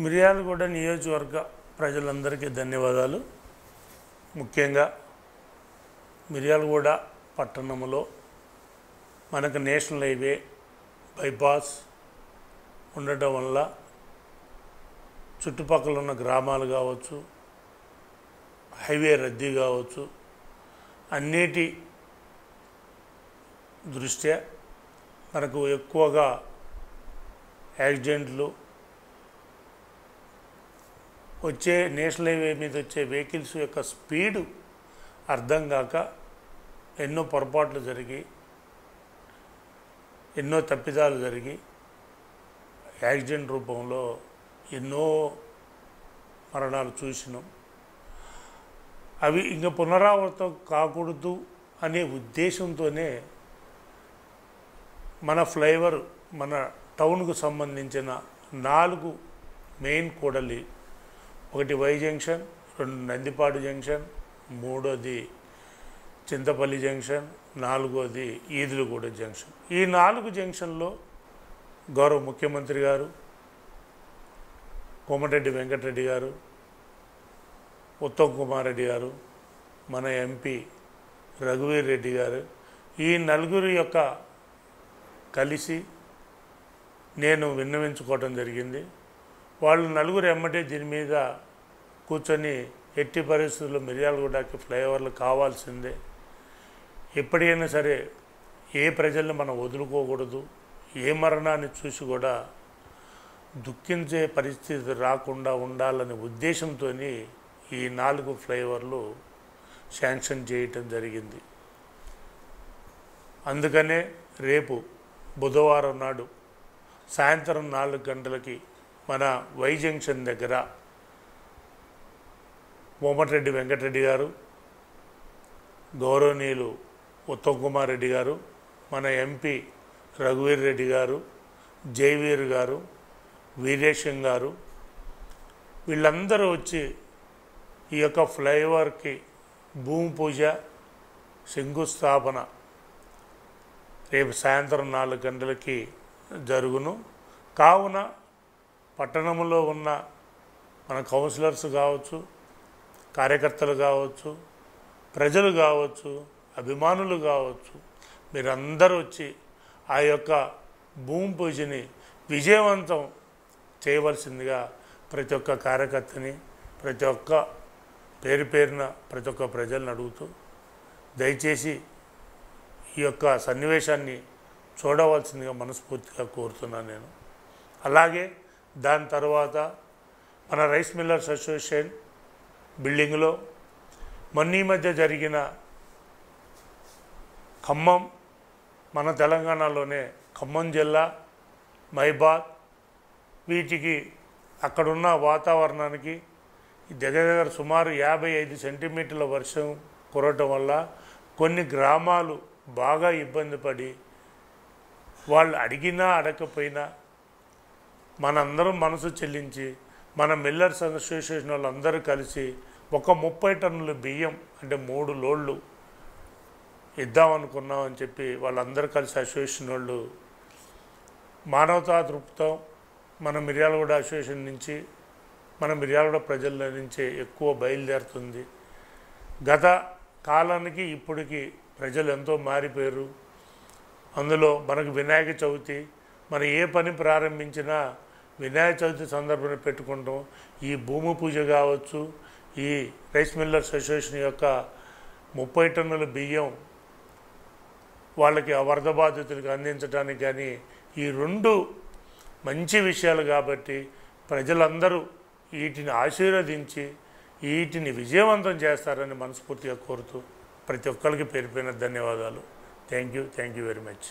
మిర్యాలగూడ నియోజకవర్గ ప్రజలందరికీ ధన్యవాదాలు. ముఖ్యంగా మిర్యాలగూడ పట్టణంలో మనకు నేషనల్ హైవే బైపాస్ ఉండటం వల్ల చుట్టుపక్కల ఉన్న గ్రామాలు కావచ్చు, హైవే రద్దీ కావచ్చు, అన్నిటి దృష్ట్యా మనకు ఎక్కువగా యాక్సిడెంట్లు వచ్చే నేషనల్ హైవే మీద వచ్చే వెహికల్స్ యొక్క స్పీడు అర్థం కాక ఎన్నో పొరపాట్లు జరిగి ఎన్నో తప్పిదాలు జరిగి యాక్సిడెంట్ రూపంలో ఎన్నో మరణాలు చూసినాం. అవి ఇంకా పునరావృతం కాకూడదు అనే ఉద్దేశంతోనే మన ఫ్లైఓవర్ మన టౌన్కు సంబంధించిన 4 మెయిన్ కూడలి, ఒకటి వై జంక్షన్, 2 నందిపాడు జంక్షన్, 3వది చింతపల్లి జంక్షన్, 4వది ఈదులగూడ జంక్షన్. ఈ 4 జంక్షన్లో గౌరవ ముఖ్యమంత్రి గారు కోమటిరెడ్డి వెంకటరెడ్డి గారు, ఉత్తమ్ కుమార్ రెడ్డి గారు, మన ఎంపీ రఘువీర్ రెడ్డి గారు, ఈ నలుగురు యొక్క కలిసి నేను విన్నవించుకోవటం జరిగింది. వాళ్ళు నలుగురు ఎమ్మటే దీని మీద కూర్చొని ఎట్టి పరిస్థితుల్లో మిర్యాలగూడకి ఫ్లైఓవర్లు కావాల్సిందే, ఎప్పటికైనా సరే ఏ ప్రజల్ని మనం వదులుకోకూడదు, ఏ మరణాన్ని చూసి కూడా దుఃఖించే పరిస్థితి రాకుండా ఉండాలనే ఉద్దేశంతో ఈ 4 ఫ్లైఓవర్లు శాంక్షన్ చేయటం జరిగింది. అందుకనే రేపు బుధవారం నాడు సాయంత్రం 4 గంటలకి మన వై జంక్షన్ దగ్గర కోమటిరెడ్డి వెంకటరెడ్డి గారు, గౌరవనీయులు ఉత్తమ్ కుమార్ రెడ్డి గారు, మన ఎంపీ రఘువీర్ రెడ్డి గారు, జైవీర్ గారు, వీరేశం గారు, వీళ్ళందరూ వచ్చి ఈ యొక్క ఫ్లైఓవర్కి భూమి పూజ శంకుస్థాపన రేపు సాయంత్రం 4 గంటలకి జరుగును. కావున పట్టణంలో ఉన్న మన కౌన్సిలర్స్ కావచ్చు, కార్యకర్తలు కావచ్చు, ప్రజలు కావచ్చు, అభిమానులు కావచ్చు, మీరందరూ వచ్చి ఆ యొక్క భూమి పూజని విజయవంతం చేయవలసిందిగా ప్రతి ఒక్క కార్యకర్తని, ప్రతి ఒక్క పేరున ప్రతి ఒక్క ప్రజలను అడుగుతూ, దయచేసి ఈ యొక్క సన్నివేశాన్ని చూడవలసిందిగా మనస్ఫూర్తిగా కోరుతున్నాను నేను. అలాగే దాని తర్వాత మన రైస్ మిల్లర్స్ అసోసియేషన్ బిల్డింగ్లో మొన్న ఈ మధ్య జరిగిన ఖమ్మం, మన తెలంగాణలోనే ఖమ్మం జిల్లా, మైబాద్, వీటికి అక్కడున్న వాతావరణానికి దగ్గర సుమారు 55 సెంటీమీటర్ల వర్షం కురవటం వల్ల కొన్ని గ్రామాలు బాగా ఇబ్బంది పడి, వాళ్ళు అడిగినా అడగకపోయినా మనందరం మనసు చెల్లించి మన మిల్లర్స్ అసోసియేషన్ వాళ్ళందరూ కలిసి ఒక 30 టన్నుల బియ్యం అంటే 3 లోడ్లు ఇద్దామనుకున్నామని చెప్పి వాళ్ళందరూ కలిసి అసోసియేషన్ వాళ్ళు మానవతా దృక్పథం మన మిర్యాలగూడ అసోసియేషన్ నుంచి, మన మిర్యాలగూడ ప్రజల నుంచే ఎక్కువ బయలుదేరుతుంది. గత కాలానికి ఇప్పటికి ప్రజలు ఎంతో మారిపోయారు. అందులో మనకు వినాయక చవితి, మనం ఏ పని ప్రారంభించినా వినాయక చవితి సందర్భంగా పెట్టుకుంటాం. ఈ భూమి పూజ కావచ్చు, ఈ రైస్ మిల్లర్స్ అసోసియేషన్ యొక్క 30 టన్నుల బియ్యం వాళ్ళకి ఆ వరద బాధితులకు అందించడానికి కానీ ఈ 2 మంచి విషయాలు కాబట్టి ప్రజలందరూ వీటిని ఆశీర్వదించి వీటిని విజయవంతం చేస్తారని మనస్ఫూర్తిగా కోరుతూ ప్రతి ఒక్కరికి పేరు ధన్యవాదాలు. Thank you very much.